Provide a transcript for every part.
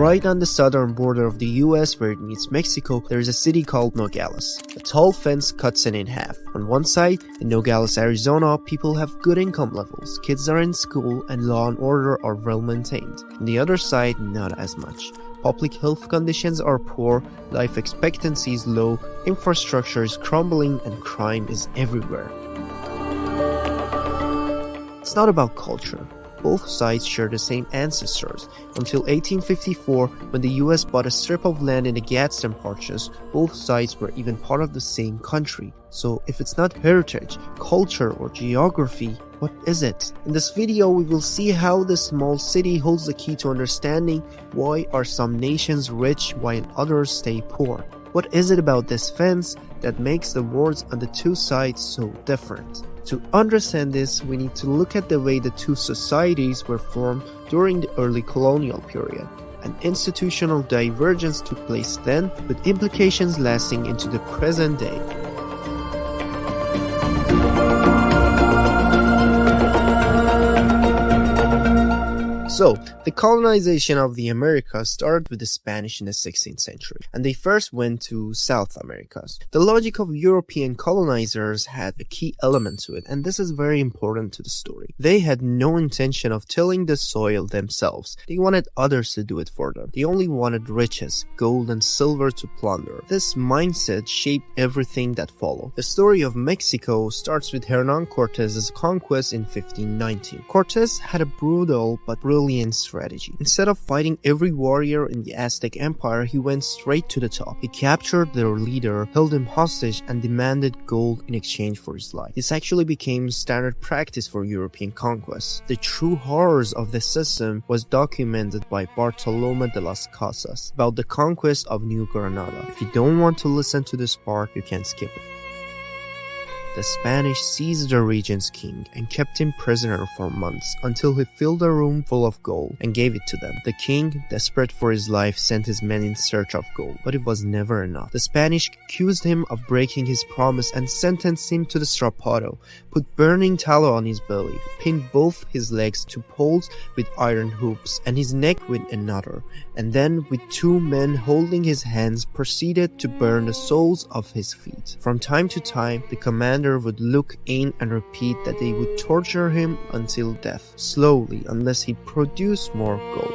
Right on the southern border of the US where it meets Mexico, there is a city called Nogales. A tall fence cuts it in half. On one side, in Nogales, Arizona, people have good income levels, kids are in school, and law and order are well maintained. On the other side, not as much. Public health conditions are poor, life expectancy is low, infrastructure is crumbling, and crime is everywhere. It's not about culture. Both sides share the same ancestors. Until 1854, when the US bought a strip of land in the Gadsden Purchase, both sides were even part of the same country. So if it's not heritage, culture, or geography, what is it? In this video, we will see how this small city holds the key to understanding why are some nations rich while others stay poor. What is it about this fence that makes the worlds on the two sides so different? To understand this, we need to look at the way the two societies were formed during the early colonial period. An institutional divergence took place then, with implications lasting into the present day. So, the colonization of the Americas started with the Spanish in the 16th century, and they first went to South America. The logic of European colonizers had a key element to it, and this is very important to the story. They had no intention of tilling the soil themselves. They wanted others to do it for them. They only wanted riches, gold and silver to plunder. This mindset shaped everything that followed. The story of Mexico starts with Hernán Cortés's conquest in 1519. Cortés had a brutal but brilliant strategy. Instead of fighting every warrior in the Aztec Empire, he went straight to the top. He captured their leader, held him hostage, and demanded gold in exchange for his life. This actually became standard practice for European conquests. The true horrors of this system was documented by Bartolomé de las Casas about the conquest of New Granada. If you don't want to listen to this part, you can skip it. The Spanish seized the region's king and kept him prisoner for months until he filled a room full of gold and gave it to them. The king, desperate for his life, sent his men in search of gold, but it was never enough. The Spanish accused him of breaking his promise and sentenced him to the strappado, put burning tallow on his belly, pinned both his legs to poles with iron hoops and his neck with another, and then with two men holding his hands proceeded to burn the soles of his feet. From time to time, the commander would look in and repeat that they would torture him until death, slowly, unless he produced more gold.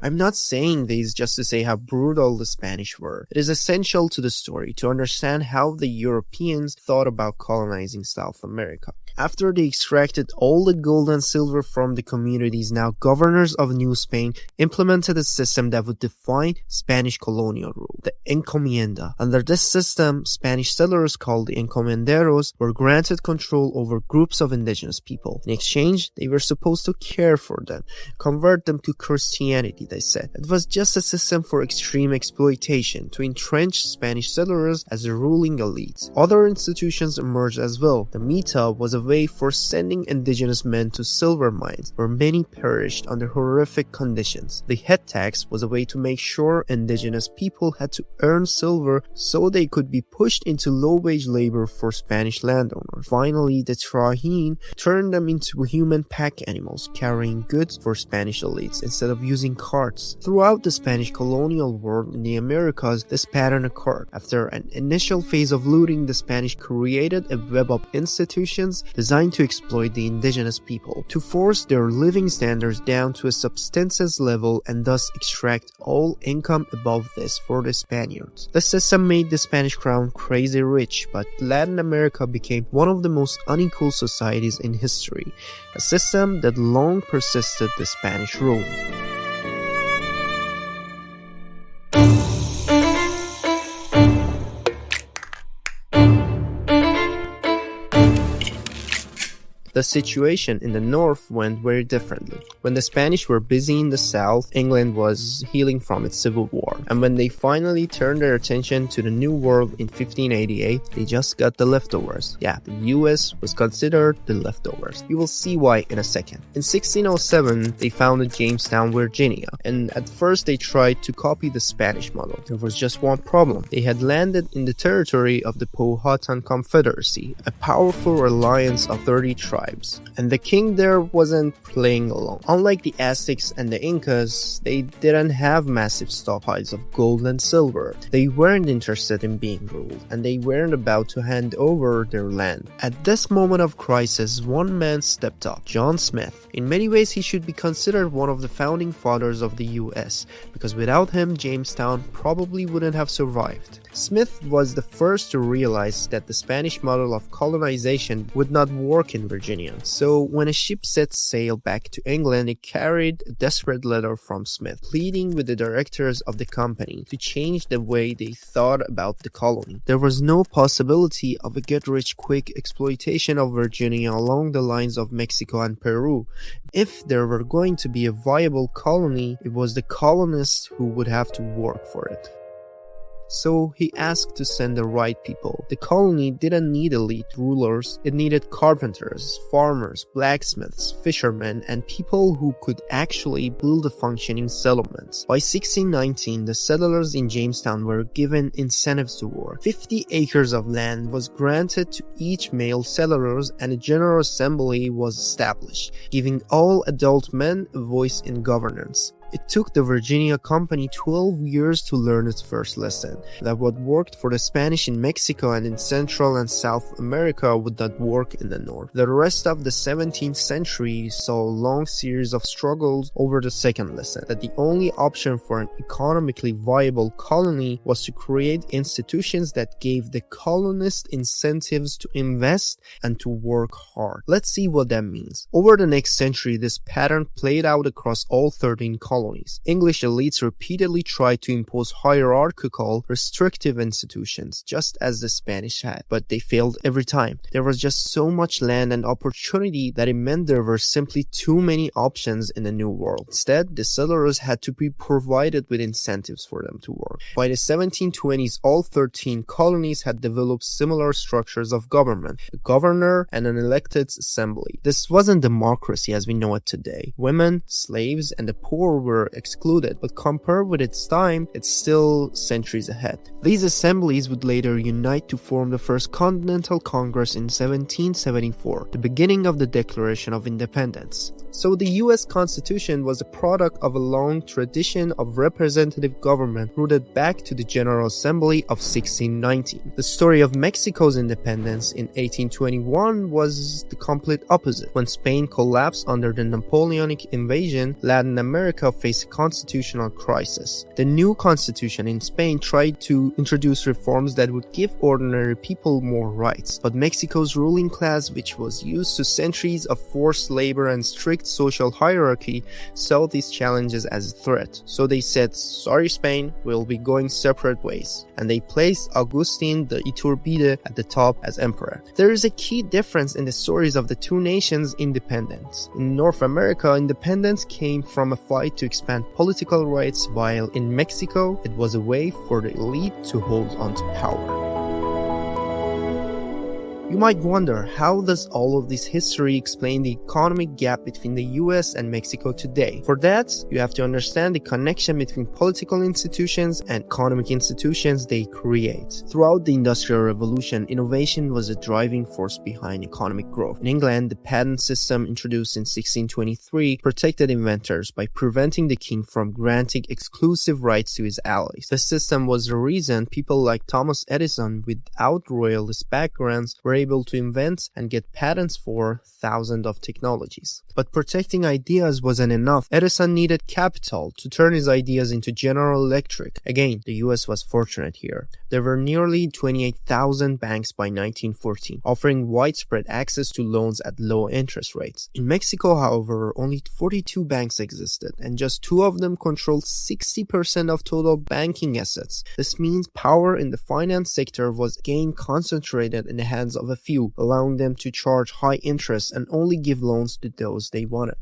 I'm not saying this just to say how brutal the Spanish were. It is essential to the story to understand how the Europeans thought about colonizing South America. After they extracted all the gold and silver from the communities, now governors of New Spain implemented a system that would define Spanish colonial rule, the encomienda. Under this system, Spanish settlers called the encomenderos were granted control over groups of indigenous people. In exchange, they were supposed to care for them, convert them to Christianity, they said. It was just a system for extreme exploitation, to entrench Spanish settlers as the ruling elite. Other institutions emerged as well. The Mita was a way for sending indigenous men to silver mines, where many perished under horrific conditions. The head tax was a way to make sure indigenous people had to earn silver so they could be pushed into low-wage labor for Spanish landowners. Finally, the trajín turned them into human pack animals, carrying goods for Spanish elites instead of using carts. Throughout the Spanish colonial world in the Americas, this pattern occurred. After an initial phase of looting, the Spanish created a web of institutions designed to exploit the indigenous people, to force their living standards down to a subsistence level and thus extract all income above this for the Spaniards. The system made the Spanish crown crazy rich, but Latin America became one of the most unequal societies in history, a system that long persisted the Spanish rule. The situation in the north went very differently. When the Spanish were busy in the south, England was healing from its civil war. And when they finally turned their attention to the New World in 1588, they just got the leftovers. Yeah, the US was considered the leftovers. You will see why in a second. In 1607, they founded Jamestown, Virginia. And at first they tried to copy the Spanish model. There was just one problem. They had landed in the territory of the Powhatan Confederacy, a powerful alliance of 30 tribes. tribes. And the king there wasn't playing along. Unlike the Aztecs and the Incas, they didn't have massive stockpiles of gold and silver. They weren't interested in being ruled, and they weren't about to hand over their land. At this moment of crisis, one man stepped up, John Smith. In many ways, he should be considered one of the founding fathers of the US, because without him, Jamestown probably wouldn't have survived. Smith was the first to realize that the Spanish model of colonization would not work in Virginia. So when a ship set sail back to England, it carried a desperate letter from Smith, pleading with the directors of the company to change the way they thought about the colony. There was no possibility of a get-rich-quick exploitation of Virginia along the lines of Mexico and Peru. If there were going to be a viable colony, it was the colonists who would have to work for it. So he asked to send the right people. The colony didn't need elite rulers, it needed carpenters, farmers, blacksmiths, fishermen, and people who could actually build a functioning settlement. By 1619, the settlers in Jamestown were given incentives to work. 50 acres of land was granted to each male settlers, and a general assembly was established, giving all adult men a voice in governance. It took the Virginia Company 12 years to learn its first lesson, that what worked for the Spanish in Mexico and in Central and South America would not work in the North. The rest of the 17th century saw a long series of struggles over the second lesson, that the only option for an economically viable colony was to create institutions that gave the colonists incentives to invest and to work hard. Let's see what that means. Over the next century, this pattern played out across all 13 colonies. English elites repeatedly tried to impose hierarchical, restrictive institutions, just as the Spanish had, but they failed every time. There was just so much land and opportunity that it meant there were simply too many options in the New World. Instead, the settlers had to be provided with incentives for them to work. By the 1720s, all 13 colonies had developed similar structures of government, a governor and an elected assembly. This wasn't democracy as we know it today. Women, slaves, and the poor were excluded, but compared with its time, it's still centuries ahead. These assemblies would later unite to form the First Continental Congress in 1774, the beginning of the Declaration of Independence. So the US Constitution was a product of a long tradition of representative government rooted back to the General Assembly of 1619. The story of Mexico's independence in 1821 was the complete opposite. When Spain collapsed under the Napoleonic invasion, Latin America faced a constitutional crisis. The new constitution in Spain tried to introduce reforms that would give ordinary people more rights, but Mexico's ruling class, which was used to centuries of forced labor and strict social hierarchy, saw these challenges as a threat. So they said, sorry Spain, we'll be going separate ways. And they placed Agustin de Iturbide at the top as emperor. There is a key difference in the stories of the two nations' independence. In North America, independence came from a fight to expand political rights, while in Mexico, it was a way for the elite to hold on to power. You might wonder, how does all of this history explain the economic gap between the US and Mexico today? For that, you have to understand the connection between political institutions and economic institutions they create. Throughout the Industrial Revolution, innovation was a driving force behind economic growth. In England, the patent system introduced in 1623 protected inventors by preventing the king from granting exclusive rights to his allies. The system was the reason people like Thomas Edison, without royalist backgrounds, were able to invent and get patents for thousands of technologies. But protecting ideas wasn't enough. Edison needed capital to turn his ideas into General Electric. Again, the US was fortunate here. There were nearly 28,000 banks by 1914, offering widespread access to loans at low interest rates. In Mexico, however, only 42 banks existed, and just 2 of them controlled 60% of total banking assets. This means power in the finance sector was again concentrated in the hands of a few, allowing them to charge high interest and only give loans to those they wanted.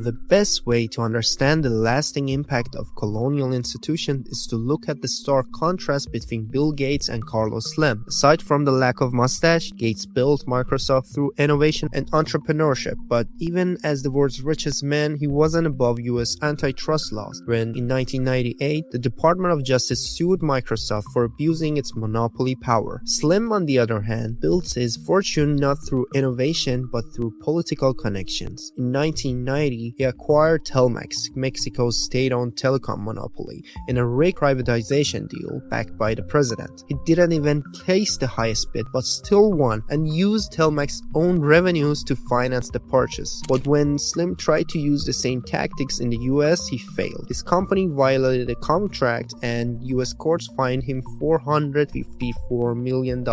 The best way to understand the lasting impact of colonial institutions is to look at the stark contrast between Bill Gates and Carlos Slim. Aside from the lack of mustache, Gates built Microsoft through innovation and entrepreneurship, but even as the world's richest man, he wasn't above US antitrust laws, when in 1998, the Department of Justice sued Microsoft for abusing its monopoly power. Slim, on the other hand, built his fortune not through innovation, but through political connections. In 1990, he acquired Telmex, Mexico's state-owned telecom monopoly, in a rigged privatization deal backed by the president. He didn't even place the highest bid, but still won and used Telmex's own revenues to finance the purchase. But when Slim tried to use the same tactics in the US, he failed. His company violated a contract and US courts fined him $454 million.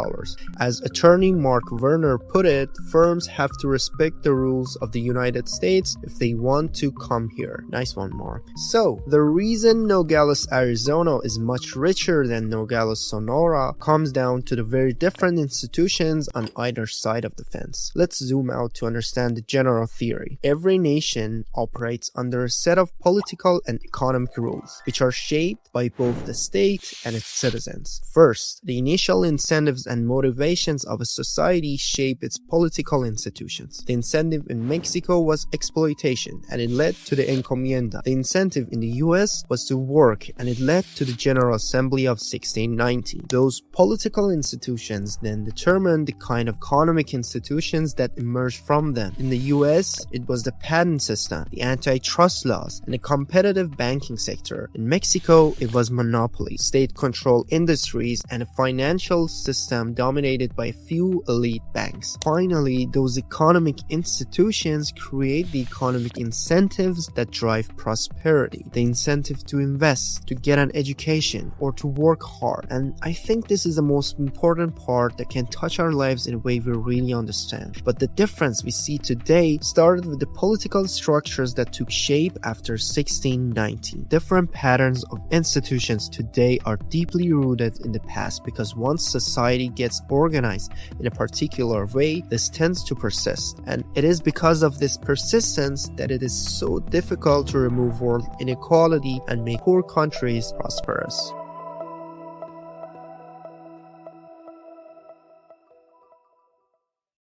As attorney Mark Werner put it, firms have to respect the rules of the United States if they want to come here. Nice one, Mark. So, the reason Nogales, Arizona is much richer than Nogales, Sonora comes down to the very different institutions on either side of the fence. Let's zoom out to understand the general theory. Every nation operates under a set of political and economic rules, which are shaped by both the state and its citizens. First, the initial incentives and motivations of a society shape its political institutions. The incentive in Mexico was exploitation, and it led to the encomienda. The incentive in the US was to work, and it led to the General Assembly of 1690. Those political institutions then determined the kind of economic institutions that emerged from them. In the US, it was the patent system, the antitrust laws, and the competitive banking sector. In Mexico, it was monopoly, state-controlled industries, and a financial system dominated by a few elite banks. Finally, those economic institutions create the economic incentives that drive prosperity. The incentive to invest, to get an education, or to work hard. And I think this is the most important part that can touch our lives in a way we really understand. But the difference we see today started with the political structures that took shape after 1690. Different patterns of institutions today are deeply rooted in the past, because once society gets organized in a particular way, this tends to persist. And it is because of this persistence that it is so difficult to remove world inequality and make poor countries prosperous.